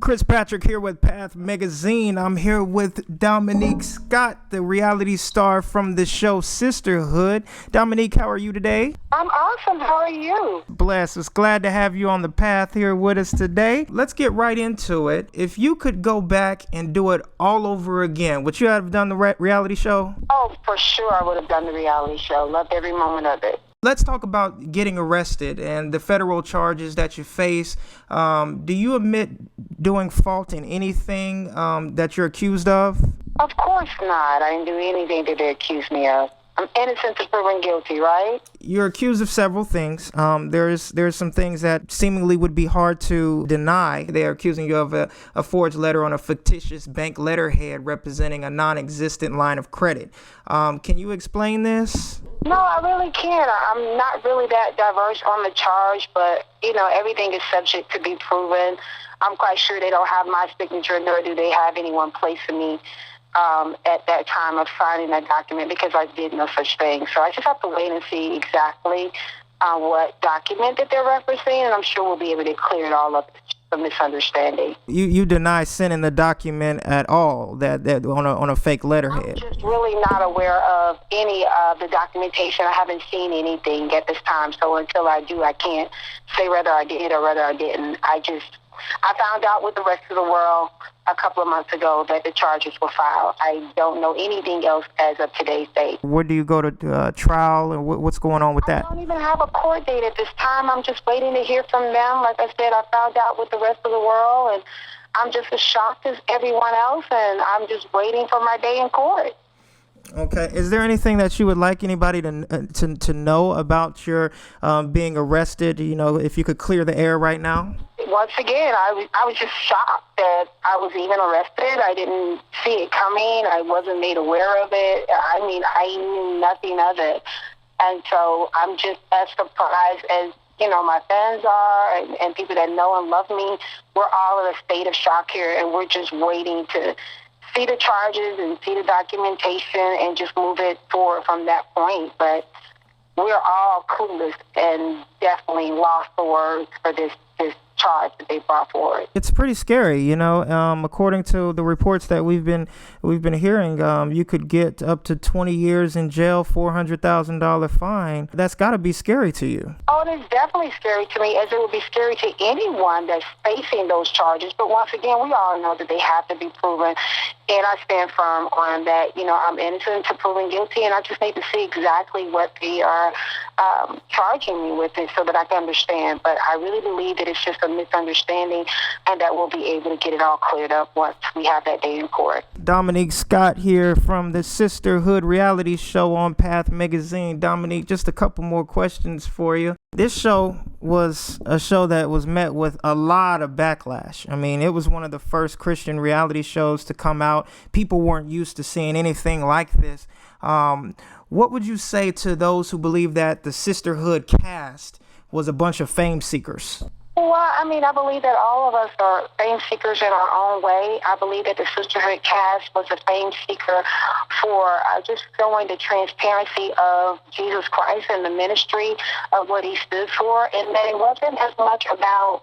Kris Patrick here with Path MEGAzine. I'm here with Domonique Scott, the reality star from the show Sisterhood. Domonique, how are you today? I'm awesome. How are you? Blessed. It's glad to have you on the path here with us today. Let's get right into it. If you could go back and do it all over again, would you have done the reality show? Oh, for sure I would have done the reality show. Loved every moment of it. Let's talk about getting arrested and the federal charges that you face. Do you admit doing fault in anything that you're accused of? Of course not. I didn't do anything that they accused me of. I'm innocent until proven guilty, right? You're accused of several things. There's some things that seemingly would be hard to deny. They are accusing you of a forged letter on a fictitious bank letterhead representing a non-existent line of credit. Can you explain this? No, I really can't. I'm not really that diverse on the charge, but, everything is subject to be proven. I'm quite sure they don't have my signature, nor do they have anyone placing me at that time of signing that document, because I did no such thing. So I just have to wait and see exactly what document that they're referencing, and I'm sure we'll be able to clear it all up. A misunderstanding. You deny sending the document at all that on a fake letterhead? I'm just really not aware of any of the documentation. I haven't seen anything at this time, so until I do, I can't say whether I did or whether I didn't. I found out with the rest of the world a couple of months ago that the charges were filed. I don't know anything else as of today's date. Where do you go to trial, and what's going on with that? I don't even have a court date at this time. I'm just waiting to hear from them. Like I said, I found out with the rest of the world, and I'm just as shocked as everyone else, and I'm just waiting for my day in court. Okay. Is there anything that you would like anybody to know about your being arrested? If you could clear the air right now. Once again, I was just shocked that I was even arrested. I didn't see it coming. I wasn't made aware of it. I knew nothing of it. And so I'm just as surprised as, my fans are and people that know and love me. We're all in a state of shock here, and we're just waiting to see the charges and see the documentation and just move it forward from that point. But we're all clueless and definitely lost for words for this charge that they brought forward. It's pretty scary, according to the reports that we've been hearing, you could get up to 20 years in jail, $400,000 fine. That's got to be scary to you. Oh, it is definitely scary to me, as it would be scary to anyone that's facing those charges. But once again, we all know that they have to be proven, and I stand firm on that. I'm innocent until proven guilty, and I just need to see exactly what they are charging me with it so that I can understand. But I really believe that it's just a misunderstanding, and that we'll be able to get it all cleared up once we have that day in court. Domonique Scott here from the Sisterhood Reality show on Path MEGAzine. Domonique, just a couple more questions for you. This show was a show that was met with a lot of backlash. It was one of the first Christian reality shows to come out. People weren't used to seeing anything like this. What would you say to those who believe that the Sisterhood cast was a bunch of fame seekers? Well, I believe that all of us are fame seekers in our own way. I believe that the Sisterhood cast was a fame seeker for just showing the transparency of Jesus Christ and the ministry of what he stood for, and that it wasn't as much about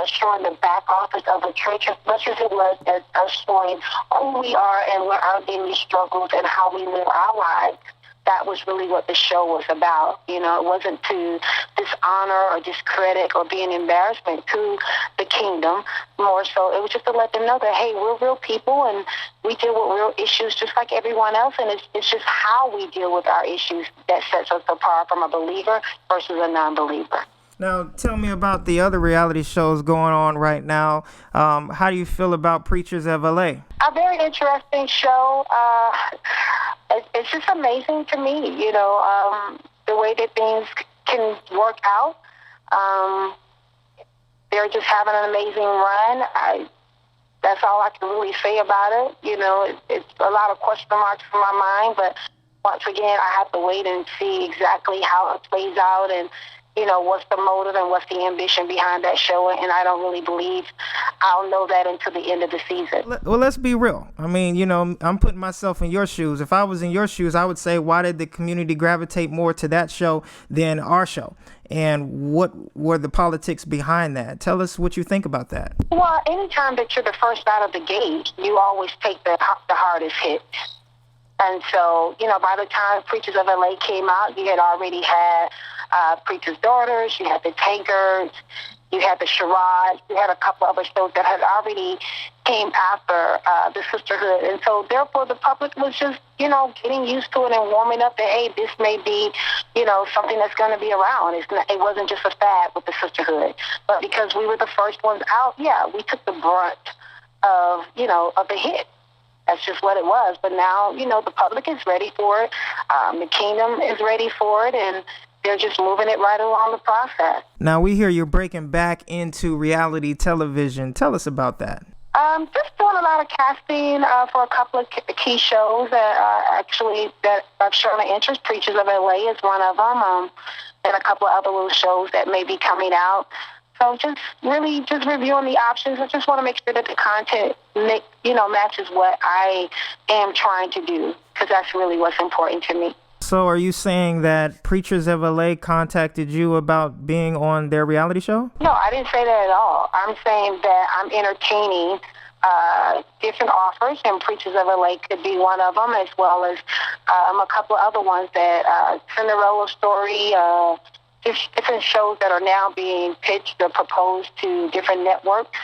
showing the back office of the church as much as it was as us showing who we are and what our daily struggles and how we live our lives. That was really what the show was about. It wasn't to dishonor or discredit or be an embarrassment to the kingdom. More so, it was just to let them know that, hey, we're real people and we deal with real issues just like everyone else. And it's just how we deal with our issues that sets us apart from a believer versus a non-believer. Now, tell me about the other reality shows going on right now. How do you feel about Preachers of LA? A very interesting show. It's just amazing to me, the way that things can work out. They're just having an amazing run. That's all I can really say about it. It's a lot of question marks in my mind, but once again, I have to wait and see exactly how it plays out and what's the motive and what's the ambition behind that show. And I don't really believe I'll know that until the end of the season. Well, let's be real. I mean, I'm putting myself in your shoes. If I was in your shoes, I would say, why did the community gravitate more to that show than our show? And what were the politics behind that? Tell us what you think about that. Well, anytime that you're the first out of the gate, you always take the hardest hit. And so, by the time Preachers of LA came out, you had already had Preacher's Daughters, you had the Tankers, you had the Charades, you had a couple other shows that had already came after the Sisterhood. And so, therefore, the public was just, getting used to it and warming up that, hey, this may be, something that's going to be around. It wasn't just a fad with the Sisterhood. But because we were the first ones out, yeah, we took the brunt of the hit. That's just what it was. But now, the public is ready for it. The kingdom is ready for it, and they're just moving it right along the process. Now, we hear you're breaking back into reality television. Tell us about that. Just doing a lot of casting for a couple of key shows that I've shown an interest. Preachers of LA is one of them, and a couple of other little shows that may be coming out. So just reviewing the options. I just want to make sure that the content matches what I am trying to do, because that's really what's important to me. So are you saying that Preachers of LA contacted you about being on their reality show? No, I didn't say that at all. I'm saying that I'm entertaining different offers, and Preachers of LA could be one of them, as well as a couple of other ones that Cinderella Story, different shows that are now being pitched or proposed to different networks.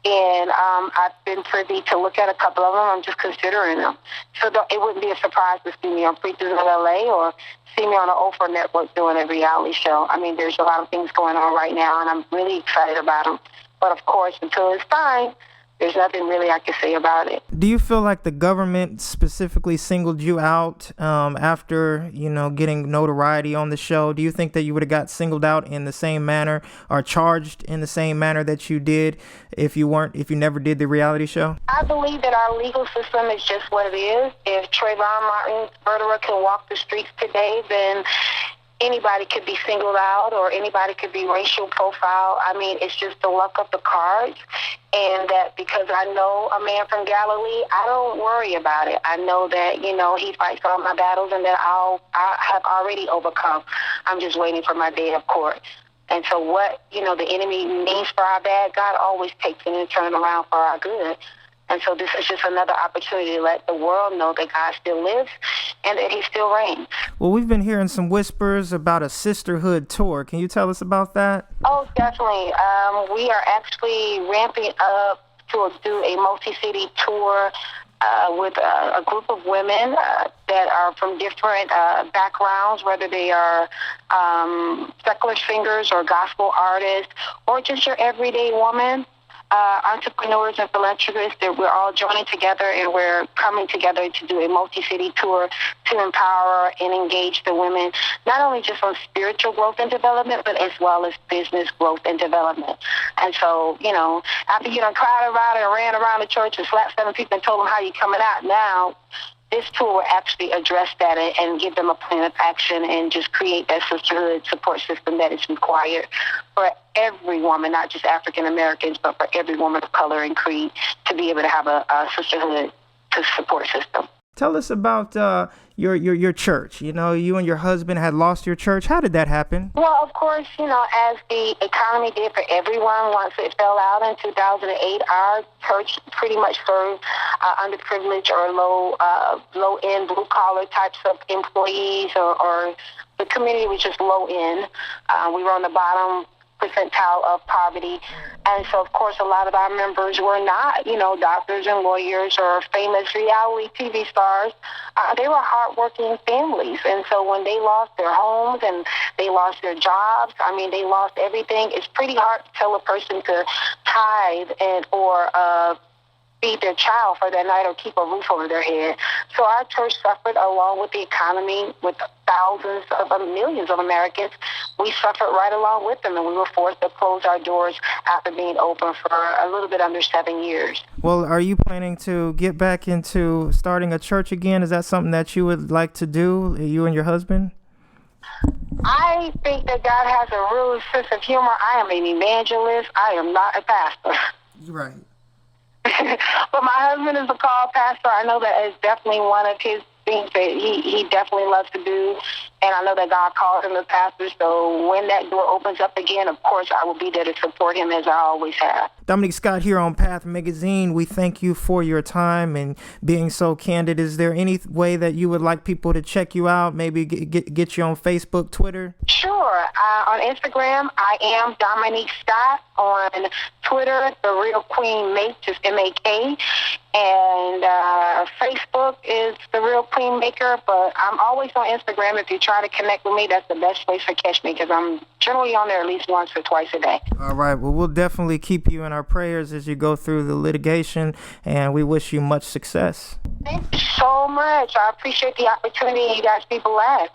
And I've been privy to look at a couple of them. I'm just considering them. So it wouldn't be a surprise to see me on Preachers of LA or see me on the Oprah Network doing a reality show. I mean, there's a lot of things going on right now, and I'm really excited about them. But, of course, until it's time, there's nothing really I can say about it. Do you feel like the government specifically singled you out after, getting notoriety on the show? Do you think that you would have got singled out in the same manner or charged in the same manner that you did if you never did the reality show? I believe that our legal system is just what it is. If Trayvon Martin's murderer can walk the streets today, then anybody could be singled out or anybody could be racial profile. I mean, it's just the luck of the cards. And that because I know a man from Galilee, I don't worry about it. I know that, he fights all my battles and that I have already overcome. I'm just waiting for my day of court. And so what, the enemy means for our bad, God always takes it and turns around for our good. And so this is just another opportunity to let the world know that God still lives and that he still reigns. Well, we've been hearing some whispers about a Sisterhood tour. Can you tell us about that? Oh, definitely. We are actually ramping up to do a multi-city tour with a group of women that are from different backgrounds, whether they are secular singers or gospel artists or just your everyday woman. Entrepreneurs and philanthropists, that we're all joining together and we're coming together to do a multi-city tour to empower and engage the women, not only just on spiritual growth and development, but as well as business growth and development. And so, after you done cried around and ran around the church and slapped 7 people and told them how you coming out, now this tour will actually address that and give them a plan of action and just create that sisterhood support system that is required for every woman, not just African Americans, but for every woman of color and creed to be able to have a sisterhood support system. Tell us about your church. You and your husband had lost your church. How did that happen? Well, of course, as the economy did for everyone once it fell out in 2008, our church pretty much served underprivileged or low-end, blue-collar types of employees, or the community was just low-end. We were on the bottom percentile of poverty. And so, of course, a lot of our members were not, doctors and lawyers or famous reality TV stars. They were hardworking families. And so when they lost their homes and they lost their jobs, they lost everything. It's pretty hard to tell a person to tithe or feed their child for that night or keep a roof over their head. So our church suffered along with the economy, with thousands of millions of Americans. We suffered right along with them, and we were forced to close our doors after being open for a little bit under 7 years. Well, are you planning to get back into starting a church again? Is that something that you would like to do, you and your husband? I think that God has a real sense of humor. I am an evangelist. I am not a pastor. Right. But my husband is a called pastor. I know that is definitely one of his things that he definitely loves to do. And I know that God called him a pastor. So when that door opens up again, of course, I will be there to support him as I always have. Domonique Scott here on Path MEGAzine. We thank you for your time and being so candid. Is there any way that you would like people to check you out? Maybe get you on Facebook, Twitter? Sure. On Instagram, I am Domonique Scott. On Twitter, The Real Queen Make, just M-A-K. And Facebook is The Real Queen Maker. But I'm always on Instagram. If you try to connect with me, that's the best place to catch me because I'm generally on there at least once or twice a day. All right. Well, we'll definitely keep you in our prayers as you go through the litigation, and we wish you much success. Thank you so much. I appreciate the opportunity you guys be blessed.